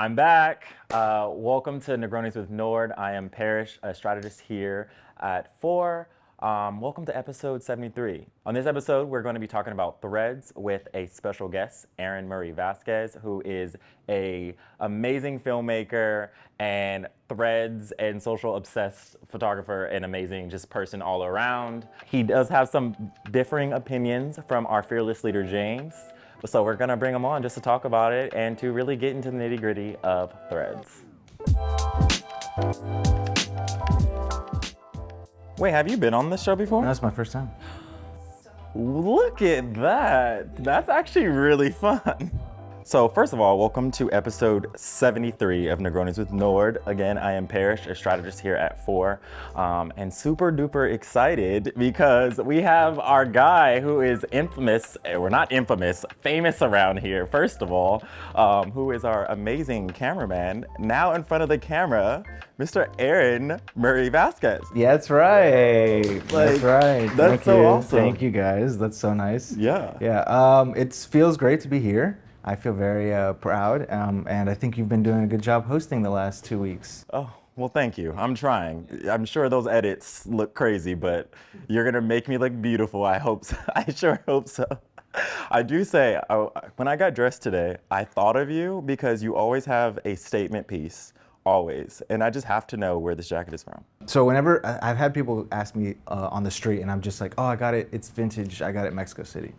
I'm back. Welcome to Negronis with Nord. I am Parish, a strategist here at Fohr. Welcome to episode 73. On this episode, we're going to be talking about threads with a special guest, Aaron Murray Vazquez, who is an amazing filmmaker and threads and social obsessed photographer and amazing just person all around. He does have some differing opinions from our fearless leader, James. So we're gonna bring him on just to talk about it and to really get into the nitty gritty of threads. Wait, have you been on this show before? No, that's my first time. Look at that. That's actually really fun. So first of all, welcome to episode 73 of Negronis with Nord. Again, I am Parish, a strategist here at Fohr, and super duper excited because we have our guy who is infamous, we're not infamous, famous around here, first of all, who is our amazing cameraman, now in front of the camera, Mr. Aaron Murray Vazquez. Yeah, that's right. That's right. That's Thank so you. awesome. Thank you guys. That's so nice. Yeah. Yeah. It feels great to be here. I feel very proud, and I think you've been doing a good job hosting the last 2 weeks. Oh, well, thank you. I'm trying. I'm sure those edits look crazy, but you're gonna make me look beautiful. I hope so. I sure hope so. I do say, when I got dressed today, I thought of you because you always have a statement piece, always. And I just have to know where this jacket is from. So whenever I've had people ask me on the street, and I'm just like, oh, I got it. It's vintage. I got it in Mexico City.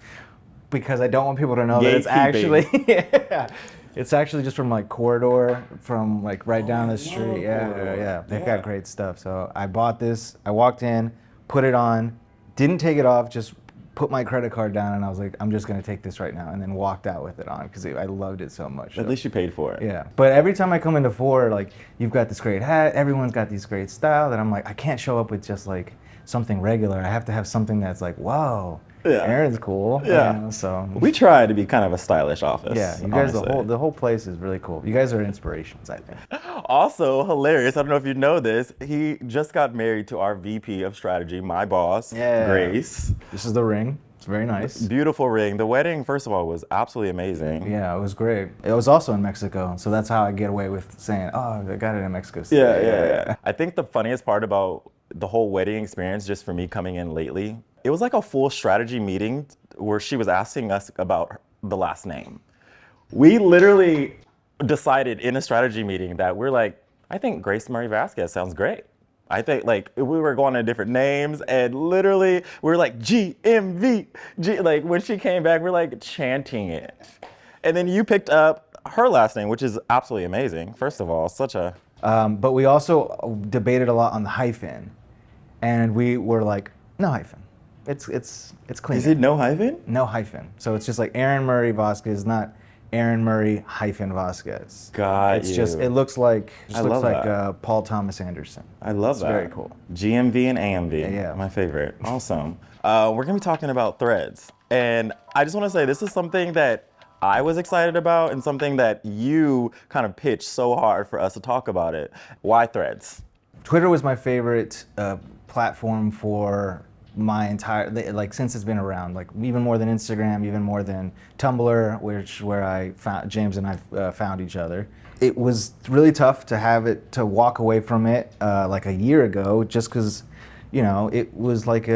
Because I don't want people to know that it's actually, yeah, it's actually just from like corridor, from like right down the street. Yeah. They've got great stuff. So I bought this. I walked in, put it on, didn't take it off, just put my credit card down, and I was like, I'm just gonna take this right now, and then walked out with it on because I loved it so much. At least you paid for it. Yeah. But every time I come into Fohr, like you've got this great hat, everyone's got these great style that I'm like, I can't show up with just like something regular. I have to have something that's like, whoa. Yeah. Aaron's cool. Yeah. You know, so we try to be kind of a stylish office. yeah, you guys, honestly. the whole place is really cool. You guys are inspirations, I think. Also hilarious, I don't know if you know this, he just got married to our VP of strategy, my boss, Grace. This is the ring. It's very nice. Beautiful ring. The wedding, first of all, was absolutely amazing. Yeah, it was great. It was also in Mexico, so that's how I get away with saying, oh, I got it in Mexico City. Yeah. I think the funniest part about the whole wedding experience, just for me coming in lately, it was like a full strategy meeting where she was asking us about the last name. We literally decided in a strategy meeting that we're like, I think Grace Murray Vazquez sounds great. I think like we were going to different names and literally we were like GMV, like when she came back, we're like chanting it. And then you picked up her last name, which is absolutely amazing. First of all, such a... But we also debated a lot on the hyphen, and we were like, no hyphen. It's clean. Is it no hyphen? No hyphen. So it's just like Aaron Murray Vazquez, not Aaron Murray hyphen Vazquez. Got you. It looks like Paul Thomas Anderson. I love that. It's very cool. GMV and AMV. Yeah. My favorite. Awesome. We're gonna be talking about threads, and I just want to say this is something that I was excited about and something that you kind of pitched so hard for us to talk about it. Why threads? Twitter was my favorite platform for my entire, like since it's been around, like even more than Instagram, even more than Tumblr, where I found James and I found each other. It was really tough to walk away from it like a year ago, just because, you know, it was like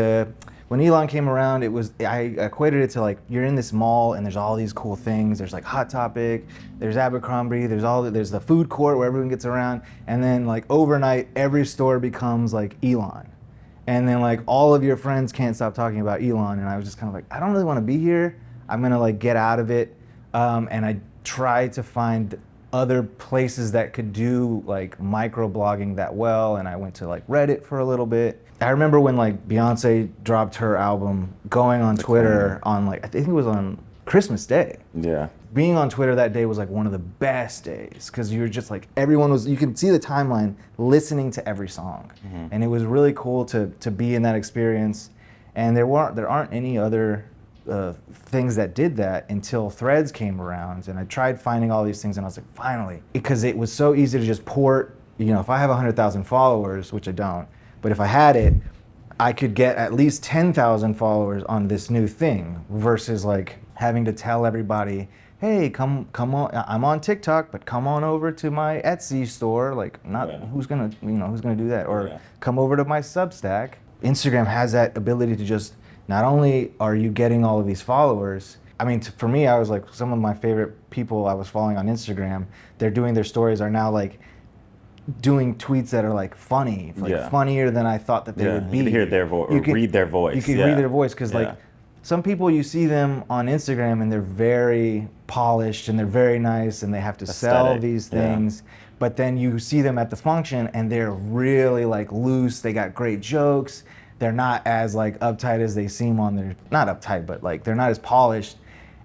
when Elon came around, I equated it to like you're in this mall and there's all these cool things. There's like Hot Topic, there's Abercrombie, there's the food court where everyone gets around, and then like overnight every store becomes like Elon. And then like all of your friends can't stop talking about Elon, and I was just kind of like, I don't really want to be here. I'm gonna like get out of it. And I tried to find other places that could do like microblogging that well, and I went to like Reddit for a little bit. I remember when like Beyonce dropped her album, going on Twitter on like, I think it was on Christmas Day. Yeah. Being on Twitter that day was like one of the best days because you were just like, you could see the timeline listening to every song. Mm-hmm. And it was really cool to be in that experience. And there aren't any other things that did that until Threads came around. And I tried finding all these things and I was like, finally, because it was so easy to just port, you know, if I have 100,000 followers, which I don't, but if I had it, I could get at least 10,000 followers on this new thing versus like having to tell everybody, hey, come on, I'm on TikTok, but come on over to my Etsy store. Like, not who's gonna do that? Or come over to my Substack. Instagram has that ability to just, not only are you getting all of these followers, I mean, for me, I was like, some of my favorite people I was following on Instagram, they're doing their stories are now like doing tweets that are like funny, like funnier than I thought that they would be. You can hear their voice, or read their voice. You can read their voice, because like some people, you see them on Instagram and they're very polished and they're very nice and they have to sell these things. But then you see them at the function and they're really like loose. They got great jokes. They're not as like uptight as they seem on their, not uptight, but like they're not as polished.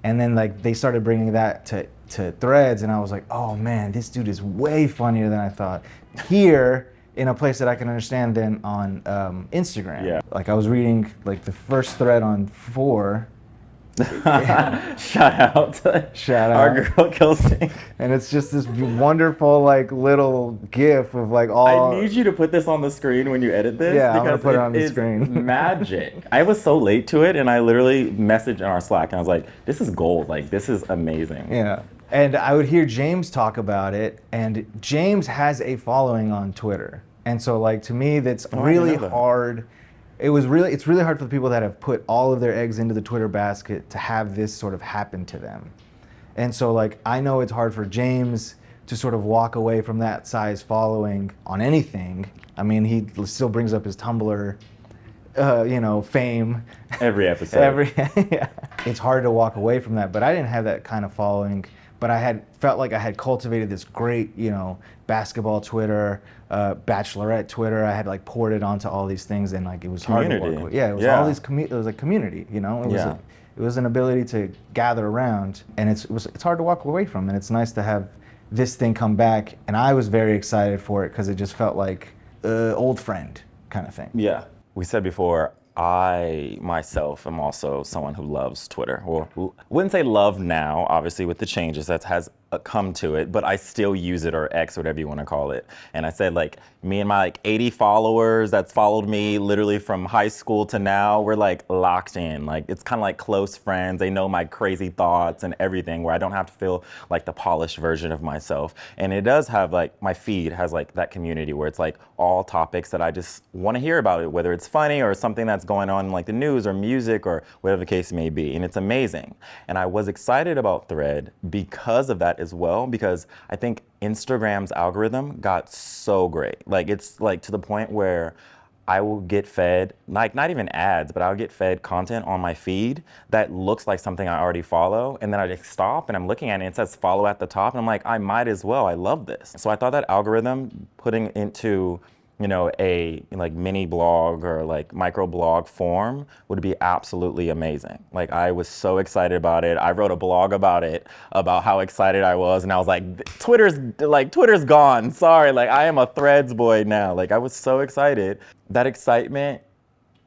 And then like they started bringing that to Threads, and I was like, oh man, this dude is way funnier than I thought. Here, in a place that I can understand than on Instagram. Yeah. Like I was reading like the first thread on Fohr. Shout out our girl Kelsey. And it's just this wonderful like little gif of like all. I need you to put this on the screen when you edit this. Yeah, I'm gonna put it on the screen. Magic. I was so late to it, and I literally messaged in our Slack, and I was like, "This is gold. Like this is amazing." Yeah. And I would hear James talk about it, and James has a following on Twitter, and so like to me, that's really hard. It's really hard for the people that have put all of their eggs into the Twitter basket to have this sort of happen to them. And so like, I know it's hard for James to sort of walk away from that size following on anything. I mean, he still brings up his Tumblr, fame. Every episode. It's hard to walk away from that, but I didn't have that kind of following. But I had felt like I had cultivated this great, basketball Twitter, bachelorette Twitter. I had like poured it onto all these things, and like it was hard to walk away. Yeah, it was all these. It was a community, It was an ability to gather around, and it's hard to walk away from. And it's nice to have this thing come back. And I was very excited for it because it just felt like old friend kind of thing. Yeah, we said before, I myself am also someone who loves Twitter. Well, wouldn't say love now, obviously with the changes that has come to it, but I still use it, or X, whatever you want to call it. And I said, like, me and my like 80 followers that's followed me literally from high school to now, we're like locked in. Like, it's kind of like close friends. They know my crazy thoughts and everything, where I don't have to feel like the polished version of myself. And it does have like, my feed has like that community where it's like all topics that I just want to hear about it, whether it's funny or something that's going on in like the news or music or whatever the case may be. And it's amazing. And I was excited about Thread because of that as well, because I think Instagram's algorithm got so great. Like, it's like to the point where I will get fed, like not even ads, but I'll get fed content on my feed that looks like something I already follow. And then I just stop and I'm looking at it and it says follow at the top. And I'm like, I might as well, I love this. So I thought that algorithm putting into a like mini blog or like micro blog form would be absolutely amazing. Like, I was so excited about it. I wrote a blog about it, about how excited I was. And I was like, Twitter's gone. Sorry. Like, I am a Threads boy now. Like, I was so excited. That excitement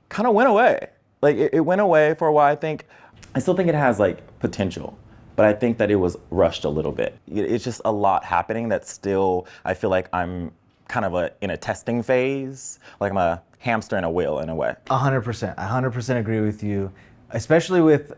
kind of went away. Like, it went away for a while. I still think it has like potential, but I think that it was rushed a little bit. It's just a lot happening that still, I feel like I'm kind of in a testing phase, like I'm a hamster in a wheel in a way. 100%. I 100% agree with you, especially with,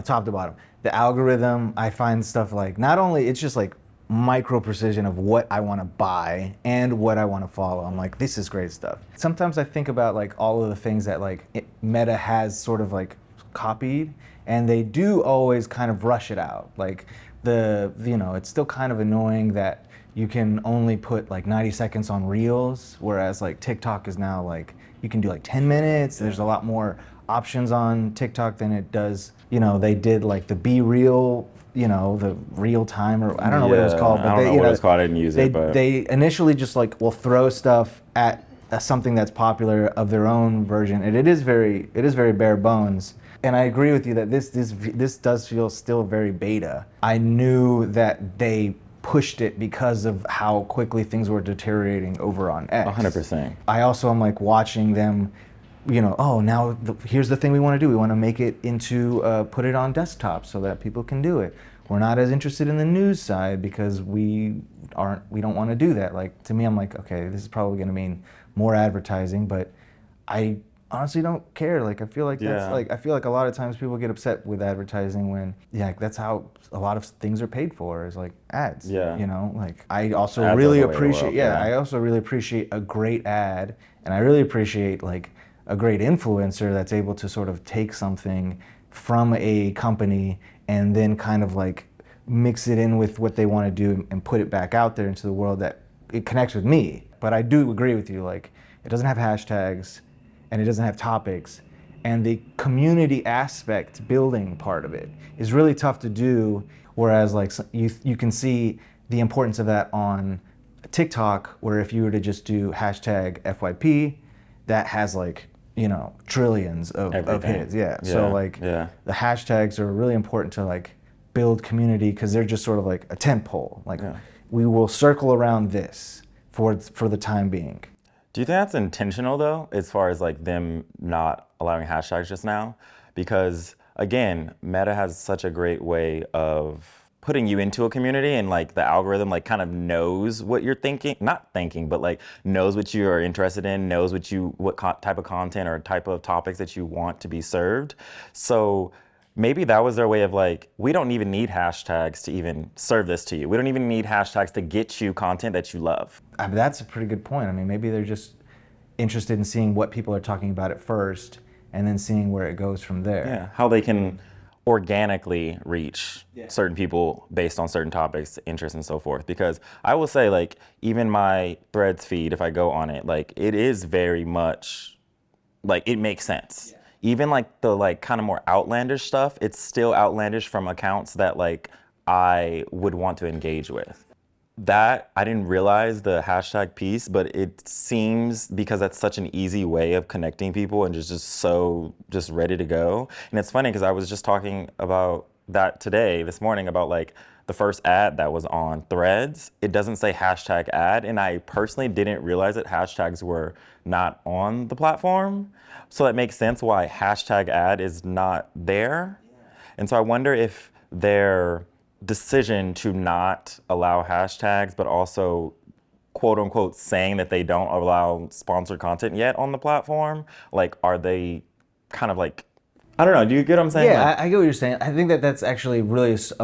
top to bottom. The algorithm, I find stuff like, not only, it's just like micro precision of what I want to buy and what I want to follow. I'm like, this is great stuff. Sometimes I think about like all of the things that like Meta has sort of like copied, and they do always kind of rush it out. Like it's still kind of annoying that you can only put like 90 seconds on Reels, whereas like TikTok is now like, you can do like 10 minutes. There's a lot more options on TikTok than it does, they did like the Be Real, the real time, or I don't know what it was called. But I don't know what it was called, I didn't use it. But they initially just like will throw stuff at something that's popular of their own version. And it is very bare bones. And I agree with you that this does feel still very beta. I knew that they pushed it because of how quickly things were deteriorating over on X. 100%. I also am like watching them, now here's the thing we want to do. We want to make it into, put it on desktop so that people can do it. We're not as interested in the news side because we don't want to do that. Like, to me, I'm like, okay, this is probably going to mean more advertising, but I honestly don't care. Like I feel like that's Yeah. like I feel like a lot of times people get upset with advertising when that's how a lot of things are paid for is like ads. Yeah. You know, like I also Ads are really the way of the appreciate world, yeah. I also really appreciate a great ad, and I really appreciate like a great influencer that's able to sort of take something from a company and then kind of like mix it in with what they want to do and put it back out there into the world that it connects with me. But I do agree with you, like it doesn't have hashtags and it doesn't have topics, and the community aspect building part of it is really tough to do, whereas like you can see the importance of that on TikTok, where if you were to just do hashtag FYP, that has like trillions of hits. So like the hashtags are really important to like build community because they're just sort of like a tent pole. Like we will circle around this for the time being. Do you think that's intentional though, as far as like them not allowing hashtags just now? Because again, Meta has such a great way of putting you into a community, and like the algorithm like kind of knows what you're thinking, not thinking, but like knows what you are interested in, knows what type of content or type of topics that you want to be served. So maybe that was their way of like, we don't even need hashtags to even serve this to you. We don't even need hashtags to get you content that you love. I mean, that's a pretty good point. I mean, maybe they're just interested in seeing what people are talking about at first and then seeing where it goes from there. Yeah, how they can organically reach certain people based on certain topics, interests, and so forth. Because I will say, like, even my Threads feed, if I go on it, like, it is very much, like, it makes sense. Yeah. Even like the like kind of more outlandish stuff, it's still outlandish from accounts that like I would want to engage with. That, I didn't realize the hashtag piece, but it seems, because that's such an easy way of connecting people and just so ready to go. And it's funny because I was just talking about that this morning, about like the first ad that was on Threads. It doesn't say hashtag ad, and I personally didn't realize that hashtags were not on the platform. So that makes sense why hashtag ad is not there. And so I wonder if their decision to not allow hashtags, but also quote unquote saying that they don't allow sponsored content yet on the platform, like, are they kind of like, I don't know, do you get what I'm saying? Yeah, like, I get what you're saying. I think that's actually a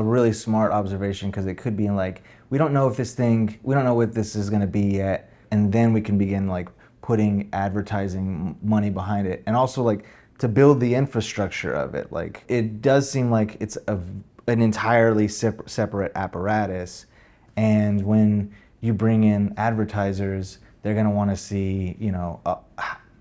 really smart observation, because it could be in like, we don't know what this is going to be yet, and then we can begin like putting advertising money behind it, and also like to build the infrastructure of it. Like, it does seem like it's an entirely separate apparatus, and when you bring in advertisers, they're going to want to see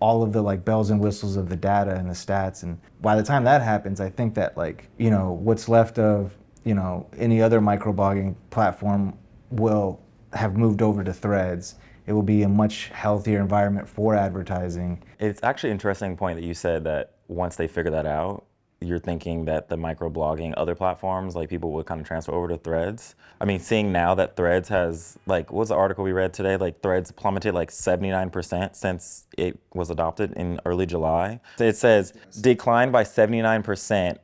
all of the like bells and whistles of the data and the stats, and by the time that happens, I think that like what's left of any other microblogging platform will have moved over to Threads. It will be a much healthier environment for advertising. It's actually an interesting point that you said, that once they figure that out, you're thinking that the microblogging other platforms, like, people would kind of transfer over to Threads. I mean, seeing now that Threads has, like, what was the article we read today? Like, Threads plummeted like 79% since it was adopted in early July. It says declined by 79%,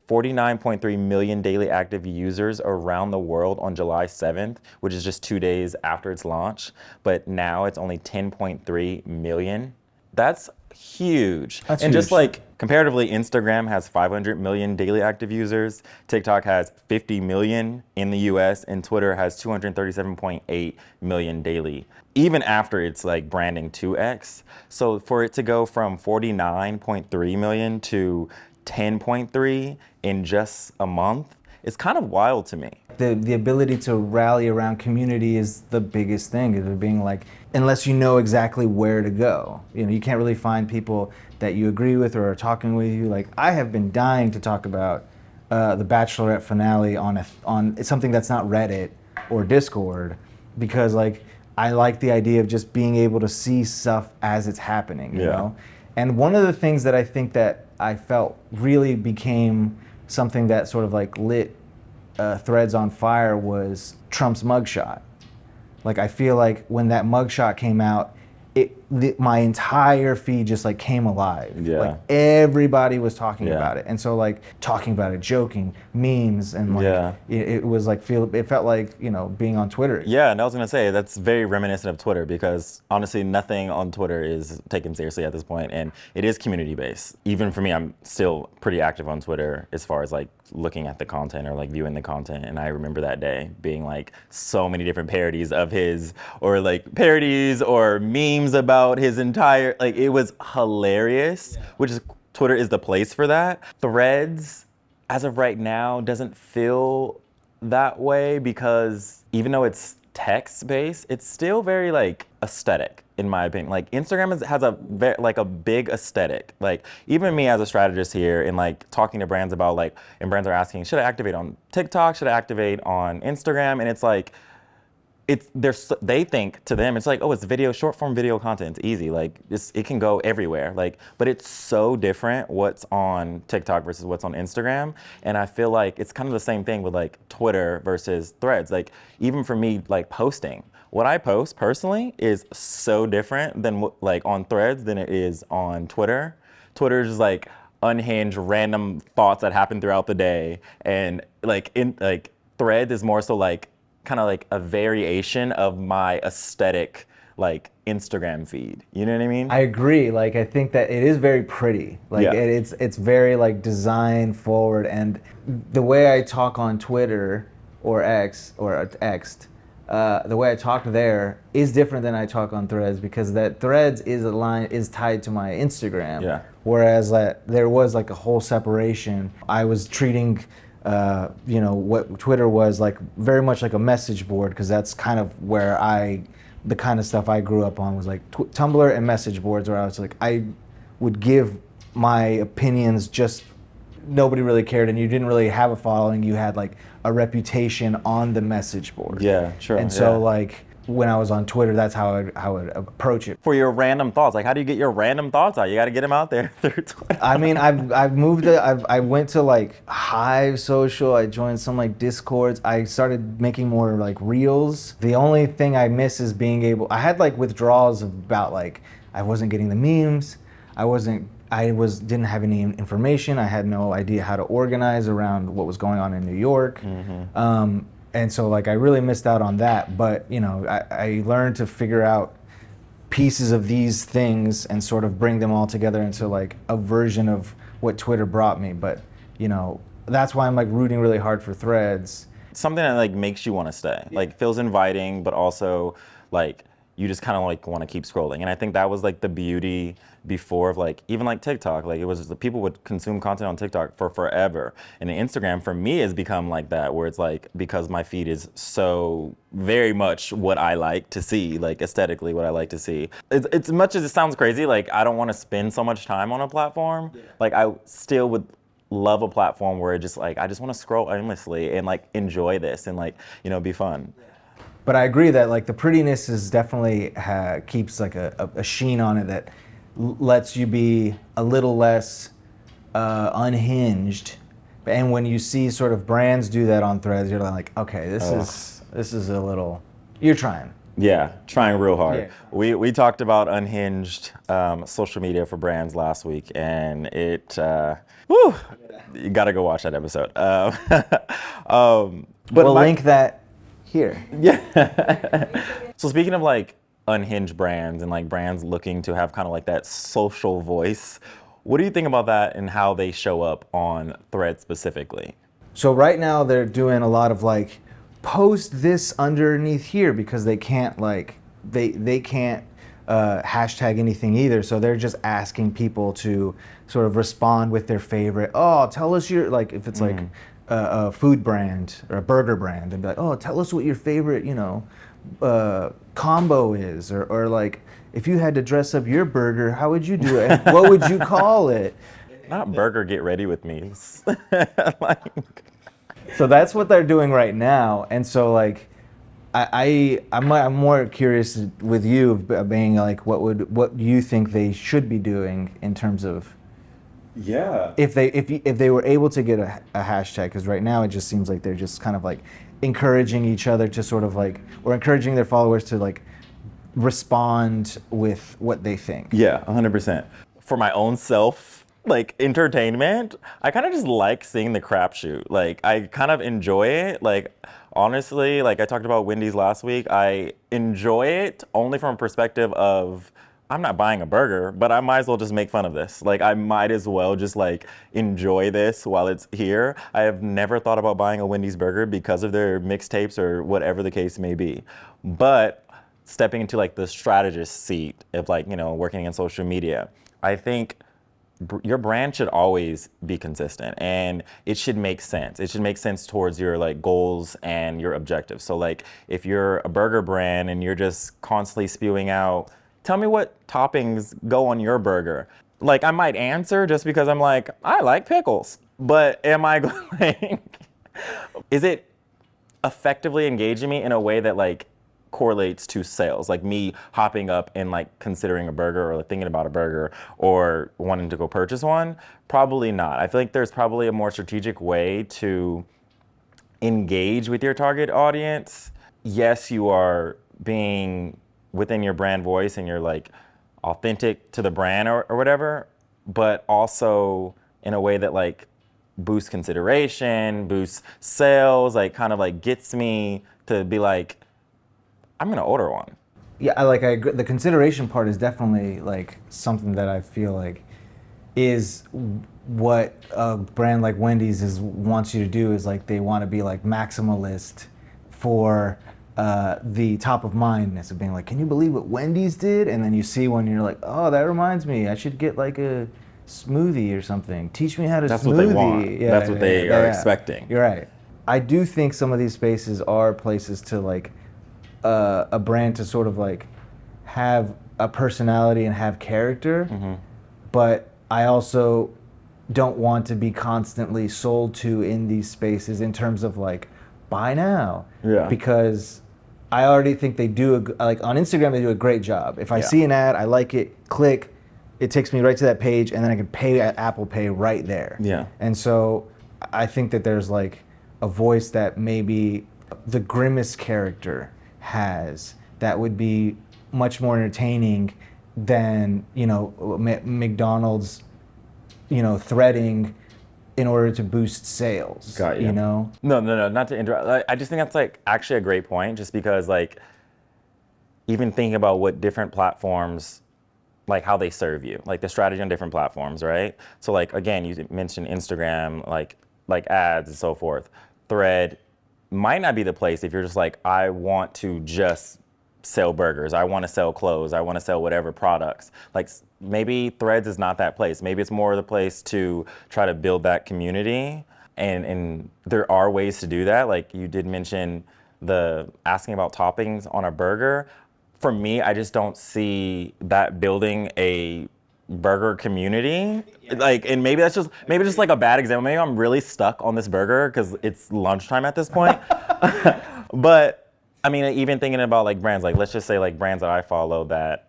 49.3 million daily active users around the world on July 7th, which is just 2 days after its launch. But now it's only 10.3 million. That's huge. That's and huge. Just like comparatively, Instagram has 500 million daily active users, TikTok has 50 million in the US, and Twitter has 237.8 million daily, even after it's like branding 2x. So for it to go from 49.3 million to 10.3 in just a month, it's kind of wild to me. The ability to rally around community is the biggest thing. Is being like, unless you know exactly where to go, you can't really find people that you agree with or are talking with you. Like, I have been dying to talk about the Bachelorette finale on something that's not Reddit or Discord, because like I like the idea of just being able to see stuff as it's happening. You know? And one of the things that I think that I felt really became something that sort of like lit Threads on fire was Trump's mugshot. Like, I feel like when that mugshot came out, it my entire feed just like came alive. Yeah. Like everybody was talking Yeah. about it, and so like talking about it, joking, memes, and like Yeah. it was like it felt like, you know, being on Twitter. Yeah, and I was gonna say that's very reminiscent of Twitter, because honestly, nothing on Twitter is taken seriously at this point, and it is community based. Even for me, I'm still pretty active on Twitter as far as like looking at the content or like viewing the content. And I remember that day being like so many different parodies of his, or like parodies or memes about his entire, like it was hilarious. Which is, Twitter is the place for that. Threads, as of right now, doesn't feel that way, because even though it's text based, it's still very like aesthetic in my opinion. Like Instagram has a like a big aesthetic. Like even me as a strategist here, and like talking to brands about like, and brands are asking, should I activate on TikTok? Should I activate on Instagram? And it's like, they think to them it's like, oh, it's video, short form video content, it's easy, like it can go everywhere, like, but it's so different what's on TikTok versus what's on Instagram. And I feel like it's kind of the same thing with like Twitter versus Threads. Like even for me, like posting, what I post personally is so different than what, like on Threads than it is on Twitter. Twitter is just like unhinged random thoughts that happen throughout the day, and like in like Threads is more so like kind of like a variation of my aesthetic like Instagram feed. You know what I mean? I agree. Like I think that it is very pretty. Like Yeah. it's very like design forward, and the way I talk on Twitter or X or Xed, the way I talk there is different than I talk on Threads, because that Threads is tied to my Instagram. Yeah. Whereas there was like a whole separation. I was treating you know, what Twitter was like very much like a message board, because that's kind of where the kind of stuff I grew up on was like Tumblr and message boards, where I was like, I would give my opinions, just nobody really cared, and you didn't really have a following. You had like a reputation on the message board. Yeah, sure. And so yeah. like when I was on Twitter, that's how I would approach it. For your random thoughts, like how do you get your random thoughts out? You got to get them out there through Twitter. I mean, I went to like Hive Social. I joined some like Discords. I started making more like reels. The only thing I miss is being able. I had like withdrawals about like I wasn't getting the memes. Didn't have any information. I had no idea how to organize around what was going on in New York. Mm-hmm. And so like I really missed out on that. But you know, I learned to figure out pieces of these things and sort of bring them all together into like a version of what Twitter brought me. But you know, that's why I'm like rooting really hard for Threads. Something that like makes you want to stay, like feels inviting, but also like you just kind of like want to keep scrolling. And I think that was like the beauty before of like even like TikTok. Like it was the people would consume content on TikTok for forever, and Instagram for me has become like that, where it's like, because my feed is so very much what I like to see, like aesthetically what I like to see. It's as much as it sounds crazy, like I don't want to spend so much time on a platform. Yeah. Like I still would love a platform where it just like I just want to scroll endlessly and like enjoy this and like, you know, be fun. Yeah. But I agree that like the prettiness is definitely keeps like a sheen on it that lets you be a little less unhinged. And when you see sort of brands do that on Threads, you're like, okay, this is a little, you're trying. Yeah, trying real hard. Yeah. We talked about unhinged social media for brands last week, and it, you gotta go watch that episode. But we'll link that here. Yeah. So speaking of like unhinged brands and like brands looking to have kind of like that social voice, what do you think about that and how they show up on Threads specifically? So right now they're doing a lot of like, post this underneath here, because they can't like, they can't hashtag anything either. So they're just asking people to sort of respond with their favorite, oh, tell us your, like if it's like a food brand or a burger brand, and be like, oh, tell us what your favorite, you know, combo is, or like if you had to dress up your burger, how would you do it? What would you call it? Not burger, get ready with me. Like, so that's what they're doing right now, and so like I'm more curious with you being like, what do you think they should be doing in terms of, yeah, if they were able to get a hashtag, because right now it just seems like they're just kind of like encouraging each other to sort of like, or encouraging their followers to like respond with what they think. Yeah, 100%. For my own self, like entertainment, I kind of just like seeing the crapshoot. Like I kind of enjoy it. Like honestly, like I talked about Wendy's last week, I enjoy it only from a perspective of I'm not buying a burger, but I might as well just make fun of this. Like I might as well just like enjoy this while it's here. I have never thought about buying a Wendy's burger because of their mixtapes or whatever the case may be. But stepping into like the strategist seat of like, working in social media, I think your brand should always be consistent and it should make sense. It should make sense towards your like goals and your objectives. So like if you're a burger brand and you're just constantly spewing out, tell me what toppings go on your burger. Like I might answer just because I'm like, I like pickles. But am I going, is it effectively engaging me in a way that like correlates to sales, like me hopping up and like considering a burger or thinking about a burger or wanting to go purchase one? Probably not. I feel like there's probably a more strategic way to engage with your target audience. Yes, you are being within your brand voice and you're like authentic to the brand or whatever, but also in a way that like boosts consideration, boosts sales, like kind of like gets me to be like, I'm gonna order one. Yeah, I agree. The consideration part is definitely like something that I feel like is what a brand like Wendy's wants you to do. Is like they want to be like maximalist for the top of mindness of being like, can you believe what Wendy's did? And then you see one, and you're like, oh, that reminds me, I should get like a smoothie or something. Teach me how to That's smoothie. what they want. Yeah, That's what they are expecting. You're right. I do think some of these spaces are places to like a brand to sort of like have a personality and have character, but I also don't want to be constantly sold to in these spaces in terms of like buy now, because I already think they do like on Instagram they do a great job. If I see an ad, I like it, click, it takes me right to that page, and then I can pay at Apple Pay right there. Yeah. And so I think that there's like a voice that maybe the Grimace character has that would be much more entertaining than McDonald's threading in order to boost sales. Got you. No, not to interrupt. I just think that's like actually a great point, just because like even thinking about what different platforms, like how they serve you, like the strategy on different platforms, right? So like again, you mentioned Instagram, like ads and so forth. Thread might not be the place if you're just like, I want to just sell burgers, I want to sell clothes, I want to sell whatever products. Like maybe Threads is not that place. Maybe it's more the place to try to build that community. And there are ways to do that. Like you did mention the asking about toppings on a burger. For me, I just don't see that building a burger community. Like, and maybe just like a bad example. Maybe I'm really stuck on this burger because it's lunchtime at this point. But I mean, even thinking about like brands, like let's just say like brands that I follow that,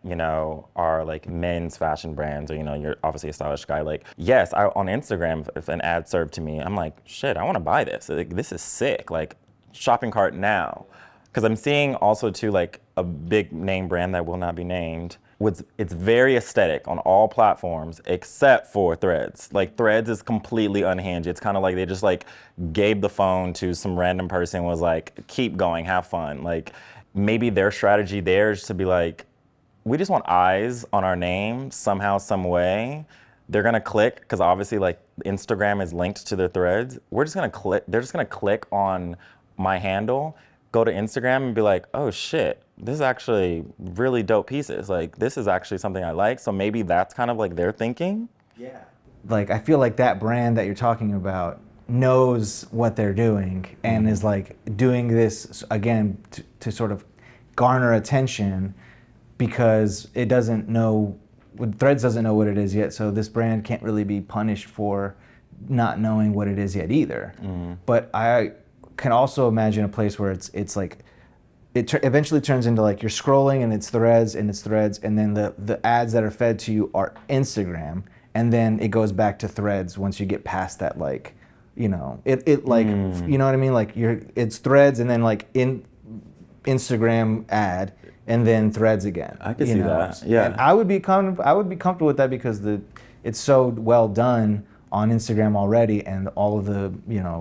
are like men's fashion brands, or, you're obviously a stylish guy. Like, yes, on Instagram, if an ad served to me, I'm like, shit, I want to buy this. Like, this is sick. Like, shopping cart now. Because I'm seeing also too, like a big name brand that will not be named. It's very aesthetic on all platforms except for Threads. Like Threads is completely unhinged. It's kind of like they just like gave the phone to some random person and was like, keep going, have fun. Like maybe their strategy there is to be like, we just want eyes on our name somehow, some way. They're gonna click, because obviously like Instagram is linked to their Threads. They're just gonna click on my handle, go to Instagram and be like, oh shit, this is actually really dope pieces. Like this is actually something I like. So maybe that's kind of like their thinking. Yeah. Like I feel like that brand that you're talking about knows what they're doing and is like doing this again to sort of garner attention, because it doesn't know, Threads doesn't know what it is yet. So this brand can't really be punished for not knowing what it is yet either. But I can also imagine a place where it's like it eventually turns into like you're scrolling and it's Threads, and then the ads that are fed to you are Instagram, and then it goes back to Threads once you get past that, like, you know, it like you know what I mean, like it's Threads, and then like Instagram ad and then Threads again. I could see that. Yeah. And I would be comfortable with that because it's so well done on Instagram already, and all of the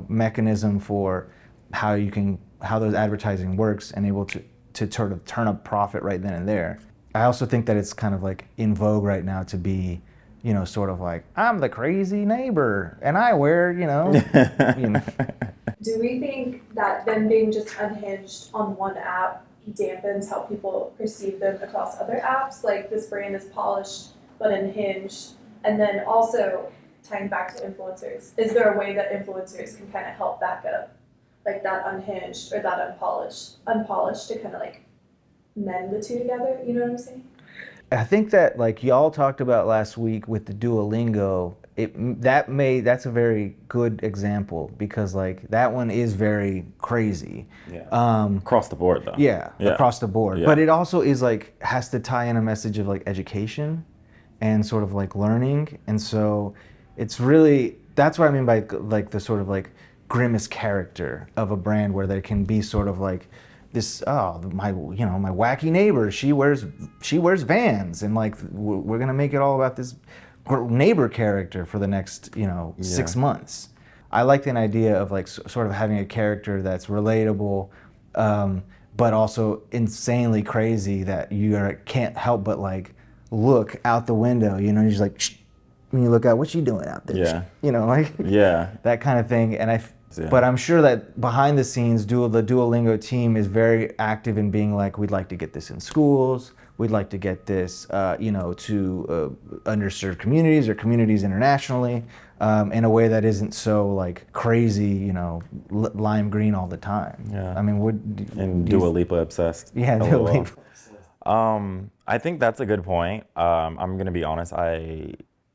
mechanism for how those advertising works and able to sort of turn up profit right then and there. I also think that it's kind of like in vogue right now to be, sort of like, I'm the crazy neighbor and I wear, Do we think that them being just unhinged on one app dampens how people perceive them across other apps? Like, this brand is polished but unhinged. And then also tying back to influencers, is there a way that influencers can kind of help back up like that unhinged or that unpolished to kind of like mend the two together? You know what I'm saying? I think that, like y'all talked about last week with the Duolingo, that's a very good example, because like that one is very crazy. Yeah. Across the board though. Yeah, across the board. Yeah. But it also is like, has to tie in a message of like education and sort of like learning. And so it's really, that's what I mean by like the sort of like grimace character of a brand, where there can be sort of like this, my wacky neighbor, she wears Vans, and like we're gonna make it all about this neighbor character for the next 6 months. I like an idea of like sort of having a character that's relatable, but also insanely crazy, that you can't help but like look out the window. You're just like, shh, when you look out, what's she doing out there? Yeah. That kind of thing. And but I'm sure that behind the scenes, the Duolingo team is very active in being like, we'd like to get this in schools. We'd like to get this, to underserved communities or communities internationally, in a way that isn't so like crazy, lime green all the time. Yeah. I mean, and Dua Lipa obsessed. Yeah, Dua Lipa. I think that's a good point. I'm gonna be honest.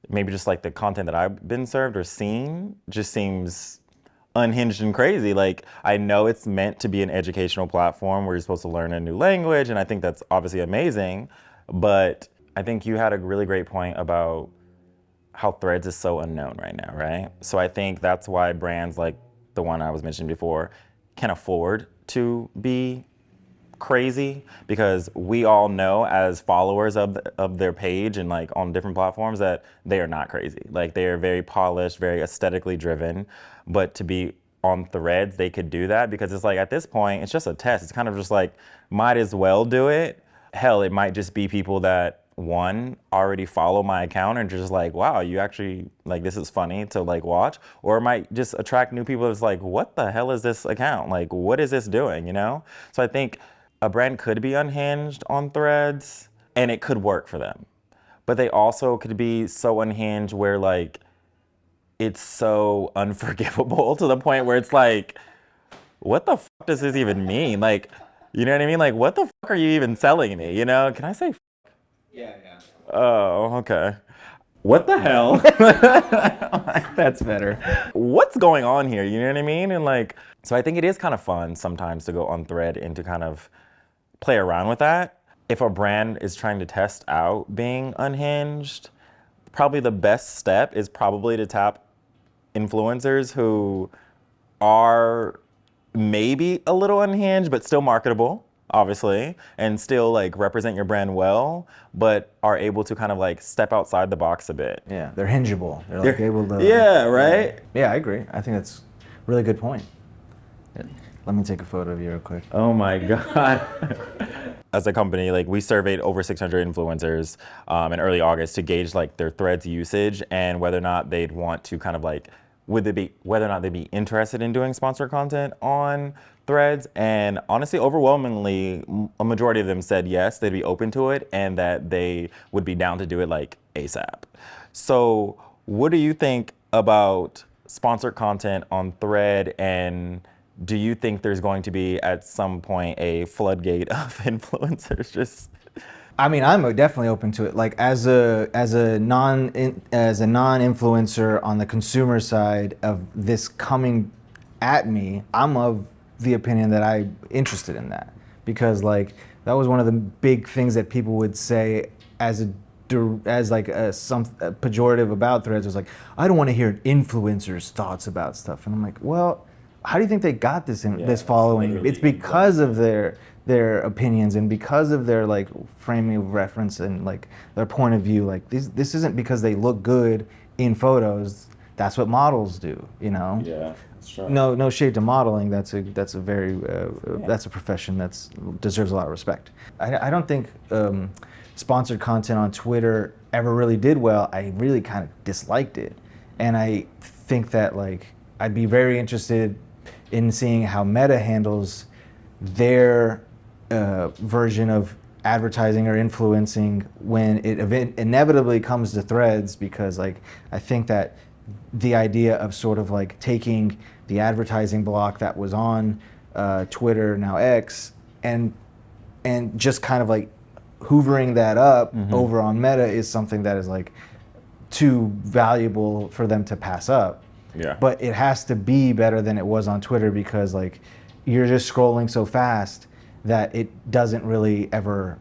Maybe just like the content that I've been served or seen just seems unhinged and crazy. Like, I know it's meant to be an educational platform where you're supposed to learn a new language, and I think that's obviously amazing, but I think you had a really great point about how Threads is so unknown right now, right? So I think that's why brands like the one I was mentioning before can afford to be crazy, because we all know as followers of their page and like on different platforms that they are not crazy. Like, they are very polished, very aesthetically driven, but to be on Threads, they could do that because it's like, at this point, it's just a test. It's kind of just like, might as well do it. Hell, it might just be people that, one, already follow my account and just like, wow, you actually, like, this is funny to like watch, or it might just attract new people that's like, what the hell is this account? Like, what is this doing, So I think a brand could be unhinged on Threads and it could work for them, but they also could be so unhinged where like, it's so unforgivable to the point where it's like, what the fuck does this even mean? Like, you know what I mean? Like, what the fuck are you even selling me? Can I say? Yeah. Oh, okay. What the hell? That's better. What's going on here? You know what I mean? And like, so I think it is kind of fun sometimes to go on Thread and to kind of play around with that. If a brand is trying to test out being unhinged, probably the best step is probably to tap influencers who are maybe a little unhinged, but still marketable, obviously, and still like represent your brand well, but are able to kind of like step outside the box a bit. Yeah, they're hingeable. They're like able to. Yeah, right? Yeah, I agree. I think that's a really good point. Let me take a photo of you real quick. Oh my God. As a company, like, we surveyed over 600 influencers in early August to gauge like their Threads usage and whether or not they'd want to kind of like, whether or not they'd be interested in doing sponsored content on Threads. And honestly, overwhelmingly, a majority of them said yes, they'd be open to it and that they would be down to do it like ASAP. So what do you think about sponsored content on Thread, and do you think there's going to be at some point a floodgate of influencers just? I mean, I'm definitely open to it. Like, as a non-influencer on the consumer side of this coming at me, I'm of the opinion that I'm interested in that, because like that was one of the big things that people would say as some pejorative about Threads, was like, I don't want to hear influencers' thoughts about stuff, and I'm like, well, how do you think they got this Yeah, this following? literally, It's because of their opinions and because of their like framing of reference and like their point of view. Like this isn't because they look good in photos. That's what models do, you know. Yeah, that's true. No shade to modeling. That's a very that's a profession that deserves a lot of respect. I don't think sponsored content on Twitter ever really did well. I really kind of disliked it, and I think that like I'd be very interested in seeing how Meta handles their version of advertising or influencing when it inevitably comes to Threads, because like I think that the idea of sort of like taking the advertising block that was on Twitter, now X, and just kind of like hoovering that up over on Meta is something that is like too valuable for them to pass up. Yeah. But it has to be better than it was on Twitter, because like you're just scrolling so fast that it doesn't really ever,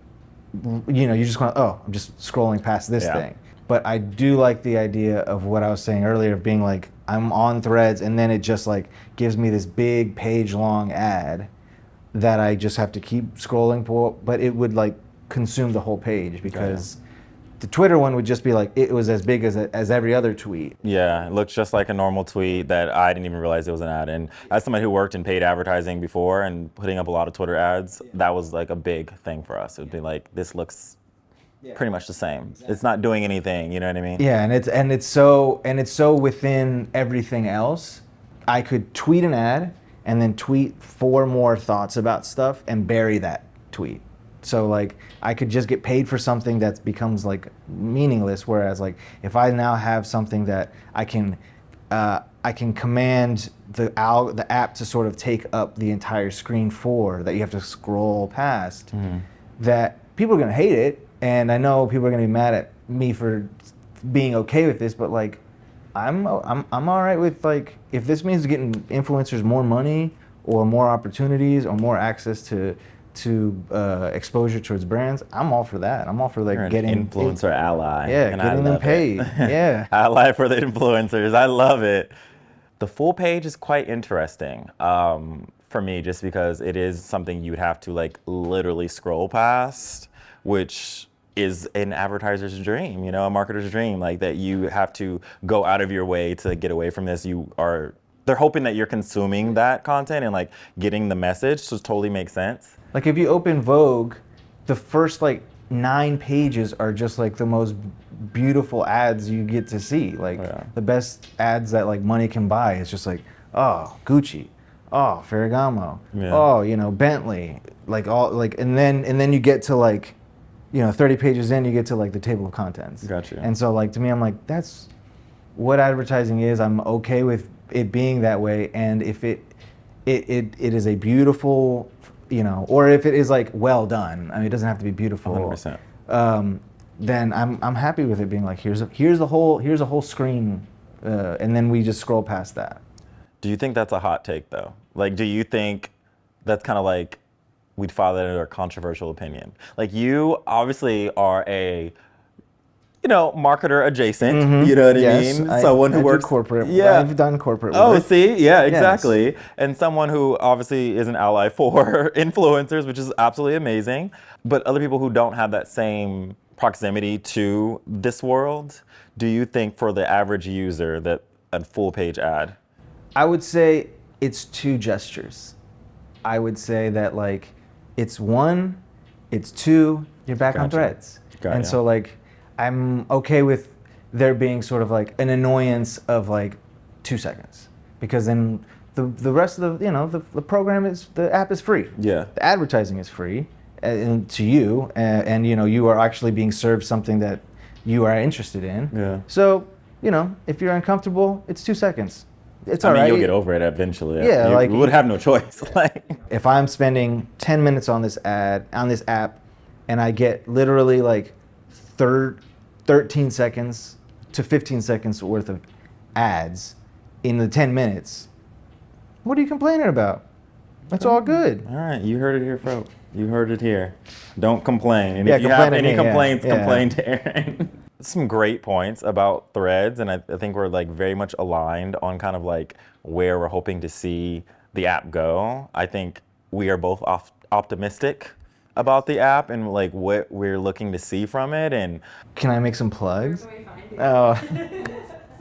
you know, you're just going, oh, I'm just scrolling past this thing. But I do like the idea of what I was saying earlier of being like, I'm on Threads and then it just like gives me this big page long ad that I just have to keep scrolling for, but it would like consume the whole page, because the Twitter one would just be like, it was as big as every other tweet. Yeah, it looks just like a normal tweet that I didn't even realize it was an ad. And as somebody who worked in paid advertising before and putting up a lot of Twitter ads, that was like a big thing for us. It would be like, this looks pretty much the same. It's not doing anything, you know what I mean? Yeah, and it's so within everything else. I could tweet an ad and then tweet 4 more thoughts about stuff and bury that tweet. So like I could just get paid for something that becomes like meaningless. Whereas like if I now have something that I can command the app to sort of take up the entire screen for, that you have to scroll past, that people are gonna hate it, and I know people are gonna be mad at me for being okay with this, but like I'm all right with like, if this means getting influencers more money or more opportunities or more access to exposure towards brands, I'm all for that. I'm all for like You're an getting influencer ally. Yeah, and getting them paid. Yeah. Ally for the influencers. I love it. The full page is quite interesting for me, just because it is something you'd have to like literally scroll past, which is an advertiser's dream, you know, a marketer's dream, like that you have to go out of your way to get away from this. They're hoping that you're consuming that content and like getting the message, so it totally makes sense. Like if you open Vogue, the first like 9 pages are just like the most beautiful ads you get to see. Like the best ads that like money can buy. It's just like, oh, Gucci, oh, Ferragamo, oh, you know, Bentley, like all like, and then you get to like, you know, 30 pages in, you get to like the table of contents. Gotcha. And so like to me, I'm like, that's what advertising is. I'm okay with it being that way. And if it is a beautiful, you know, or if it is like well done, I mean, it doesn't have to be beautiful. 100%. Then I'm happy with it being like, here's a whole screen, and then we just scroll past that. Do you think that's a hot take though? Like, do you think that's kind of like, we'd file that under a controversial opinion? Like, you obviously are a, you know, marketer adjacent, you know what I mean? Someone who works corporate. Yeah. I've done corporate work. Oh, see? Yeah, exactly. Yes. And someone who obviously is an ally for influencers, which is absolutely amazing. But other people who don't have that same proximity to this world, do you think for the average user that a full page ad? I would say it's 2 gestures. I would say that like, it's 1, it's 2, you're back on Threads. And so like, I'm okay with there being sort of like an annoyance of like 2 seconds, because then the rest of the, you know, the program is, the app is free. Yeah. The advertising is free and to you, and you know, you are actually being served something that you are interested in. Yeah. So, you know, if you're uncomfortable, it's 2 seconds. It's all right. I mean, you'll get over it eventually. Yeah, you like would have no choice. Like, if I'm spending 10 minutes on this app, and I get literally like 13 seconds to 15 seconds worth of ads in the 10 minutes, what are you complaining about? That's all good. All right, you heard it here, folks. You heard it here. Don't complain. And Yeah, if you have complain to any me, complaints, yeah. complain to Aaron. some great points about Threads, and I think we're like very much aligned on kind of like where we're hoping to see the app go. I think we are both optimistic about the app and like what we're looking to see from it. And Can I make some plugs? Where can we find you? Oh,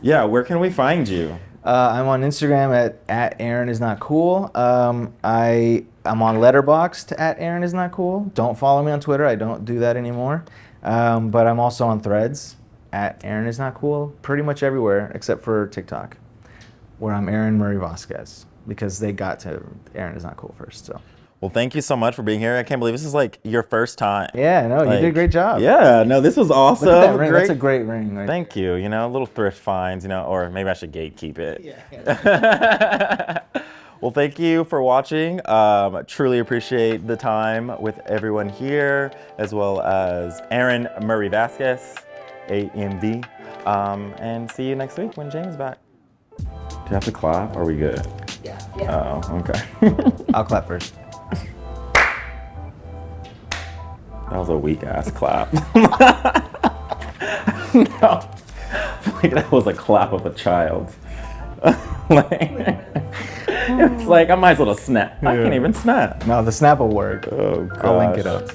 yeah, where can we find you? I'm on Instagram at Aaron is not cool. I'm on Letterboxd at Aaron is not cool. Don't follow me on Twitter. I don't do that anymore. But I'm also on Threads at Aaron is not cool. Pretty much everywhere except for TikTok, where I'm Aaron Murray Vazquez, because they got to Aaron is not cool first. So. Well, thank you so much for being here. I can't believe this is like your first time. Yeah, no, you did a great job. Yeah, no, this was awesome. Look at that ring. Great. That's a great ring. Right? Thank you. You know, little thrift finds, you know, or maybe I should gatekeep it. Yeah. Well, thank you for watching. Truly appreciate the time with everyone here, as well as Aaron Murray Vazquez, AMV. And see you next week when James is back. Do you have to clap? Are we good? Yeah. Oh, okay. I'll clap first. That was a weak ass clap. No. Like that was a clap of a child. It's like I might as well snap. I can't even snap. No, the Snap will work. Oh, gosh. I'll link it up.